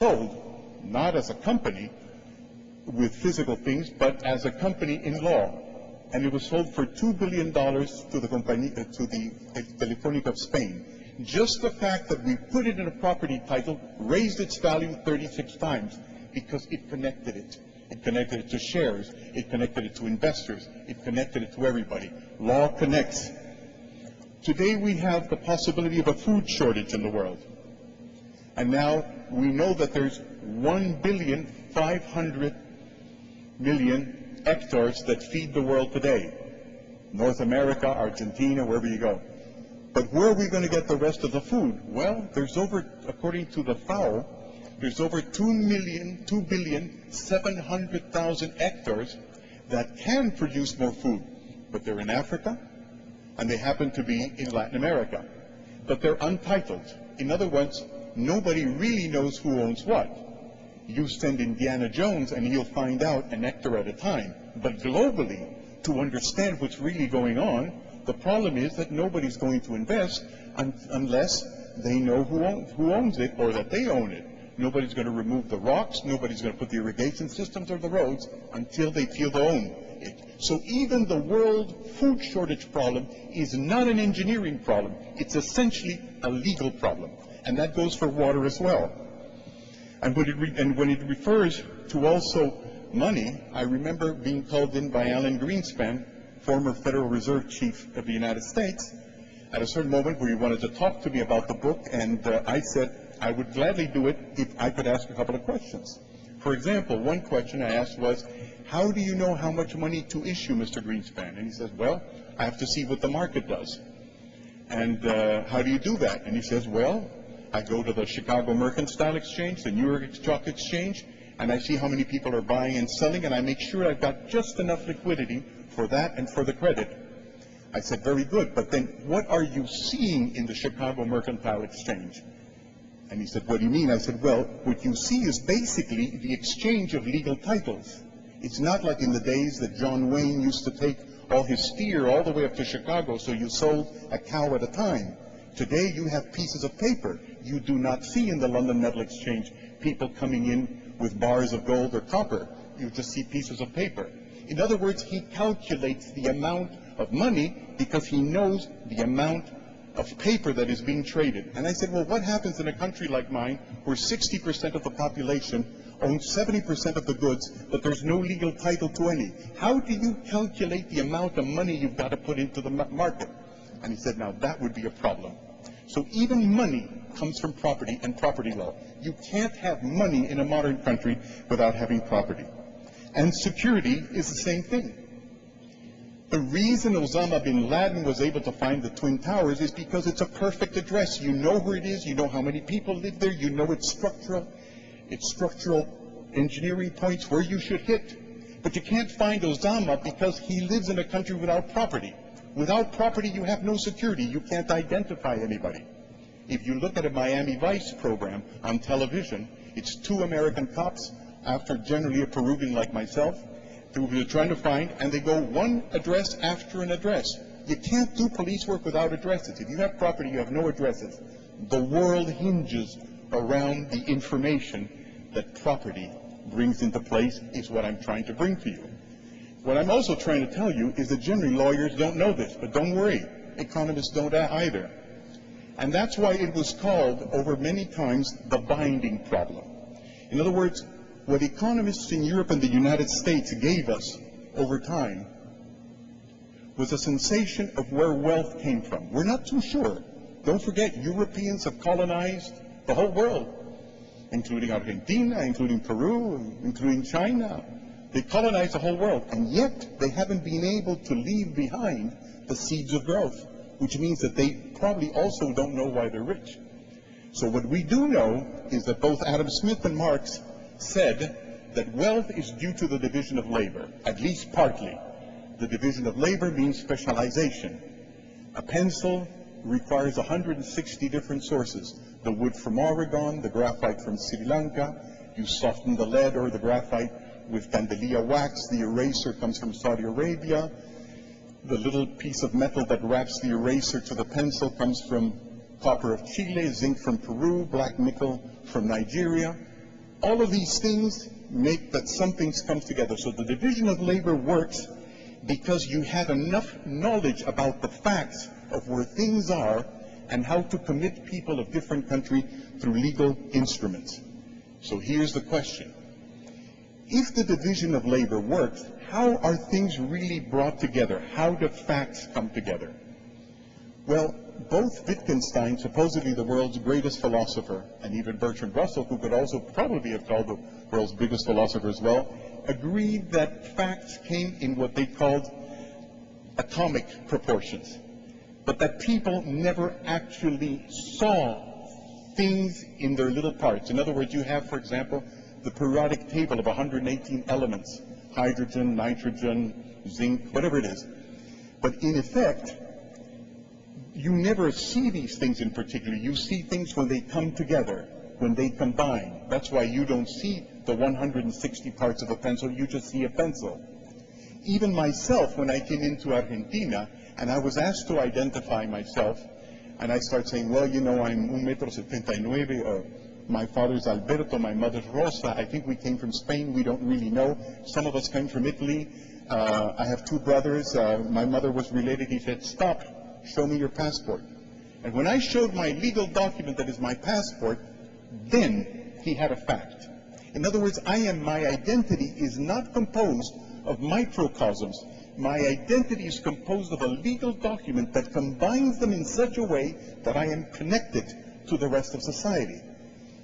sold not as a company with physical things, but as a company in law. And it was sold for $2 billion to the Telefónica of Spain. Just the fact that we put it in a property title raised its value 36 times because it connected it. It connected it to shares. It connected it to investors. It connected it to everybody. Law connects. Today we have the possibility of a food shortage in the world. And now we know that there's 1,500,000,000 hectares that feed the world today. North America, Argentina, wherever you go. But where are we going to get the rest of the food? Well, there's over, according to the FAO, there's over 2,700,000 hectares that can produce more food. But they're in Africa, and they happen to be in Latin America. But they're untitled. In other words, nobody really knows who owns what. You send Indiana Jones and he'll find out an hectare at a time. But globally, to understand what's really going on, the problem is that nobody's going to invest unless they know who owns it or that they own it. Nobody's going to remove the rocks, nobody's going to put the irrigation systems or the roads until they feel they own it. So even the world food shortage problem is not an engineering problem. It's essentially a legal problem. And that goes for water as well. And when it refers to also money, I remember being called in by Alan Greenspan, former Federal Reserve Chief of the United States, at a certain moment where he wanted to talk to me about the book, and I said I would gladly do it if I could ask a couple of questions. For example, one question I asked was, how do you know how much money to issue, Mr. Greenspan? And he says, well, I have to see what the market does. And how do you do that? And he says, well, I go to the Chicago Mercantile Exchange, the New York Stock Exchange, and I see how many people are buying and selling, and I make sure I've got just enough liquidity for that and for the credit. I said, very good, but then what are you seeing in the Chicago Mercantile Exchange? And he said, what do you mean? I said, well, what you see is basically the exchange of legal titles. It's not like in the days that John Wayne used to take all his steer all the way up to Chicago, so you sold a cow at a time. Today you have pieces of paper. You do not see in the London Metal Exchange people coming in with bars of gold or copper. You just see pieces of paper. In other words, he calculates the amount of money because he knows the amount of paper that is being traded. And I said, well, what happens in a country like mine where 60% of the population owns 70% of the goods, but there's no legal title to any? How do you calculate the amount of money you've got to put into the market? And he said, now that would be a problem. So even money comes from property and property law. You can't have money in a modern country without having property. And security is the same thing. The reason Osama bin Laden was able to find the Twin Towers is because it's a perfect address. You know where it is, you know how many people live there, you know its structural engineering points where you should hit. But you can't find Osama because he lives in a country without property. Without property, you have no security. You can't identify anybody. If you look at a Miami Vice program on television, it's two American cops after generally a Peruvian like myself who they're trying to find, and they go one address after an address. You can't do police work without addresses. If you have property, you have no addresses. The world hinges around the information that property brings into place is what I'm trying to bring to you. What I'm also trying to tell you is that generally lawyers don't know this, but don't worry, economists don't either. And that's why it was called over many times the binding problem. In other words, what economists in Europe and the United States gave us over time was a sensation of where wealth came from. We're not too sure. Don't forget, Europeans have colonized the whole world, including Argentina, including Peru, including China. They colonized the whole world, and yet they haven't been able to leave behind the seeds of growth, which means that they probably also don't know why they're rich. So what we do know is that both Adam Smith and Marx said that wealth is due to the division of labor, at least partly. The division of labor means specialization. A pencil requires 160 different sources. The wood from Oregon, the graphite from Sri Lanka, you soften the lead or the graphite with Candelia wax, the eraser comes from Saudi Arabia, the little piece of metal that wraps the eraser to the pencil comes from copper of Chile, zinc from Peru, black nickel from Nigeria. All of these things make that something comes together. So the division of labor works because you have enough knowledge about the facts of where things are and how to commit people of different countries through legal instruments. So here's the question. If the division of labor works, how are things really brought together? How do facts come together? Well, both Wittgenstein, supposedly the world's greatest philosopher, and even Bertrand Russell, who could also probably have called the world's biggest philosopher as well, agreed that facts came in what they called atomic proportions, but that people never actually saw things in their little parts. In other words, you have, for example, the periodic table of 118 elements, hydrogen, nitrogen, zinc, whatever it is. But in effect, you never see these things in particular. You see things when they come together, when they combine. That's why you don't see the 160 parts of a pencil, you just see a pencil. Even myself, when I came into Argentina, and I was asked to identify myself, and I start saying, well, you know, I'm 1.79 meters, or my father's Alberto, my mother's Rosa, I think we came from Spain, we don't really know. Some of us came from Italy. I have two brothers. My mother was related. He said, stop, show me your passport. And when I showed my legal document that is my passport, then he had a fact. In other words, my identity is not composed of microcosms. My identity is composed of a legal document that combines them in such a way that I am connected to the rest of society.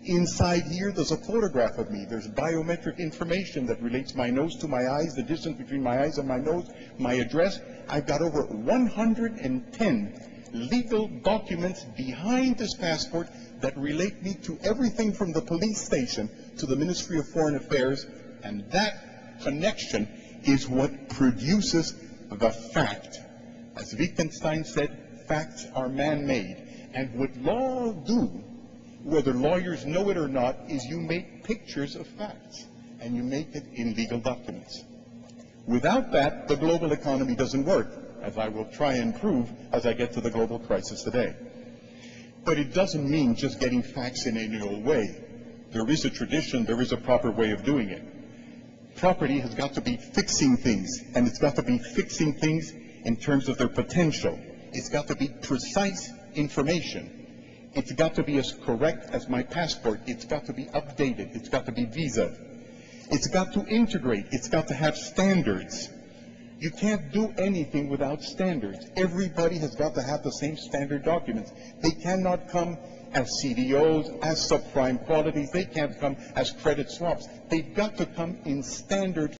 Inside here, there's a photograph of me. There's biometric information that relates my nose to my eyes, the distance between my eyes and my nose, my address. I've got over 110 legal documents behind this passport that relate me to everything from the police station to the Ministry of Foreign Affairs, and that connection is what produces the fact. As Wittgenstein said, facts are man-made. And what law do, whether lawyers know it or not, is you make pictures of facts, and you make it in legal documents. Without that, the global economy doesn't work, as I will try and prove as I get to the global crisis today. But it doesn't mean just getting facts in any old way. There is a tradition, there is a proper way of doing it. Property has got to be fixing things, and it's got to be fixing things in terms of their potential. It's got to be precise information. It's got to be as correct as my passport. It's got to be updated. It's got to be visa. It's got to integrate. It's got to have standards. You can't do anything without standards. Everybody has got to have the same standard documents. They cannot come as CDOs, as subprime qualities. They can't come as credit swaps. They've got to come in standard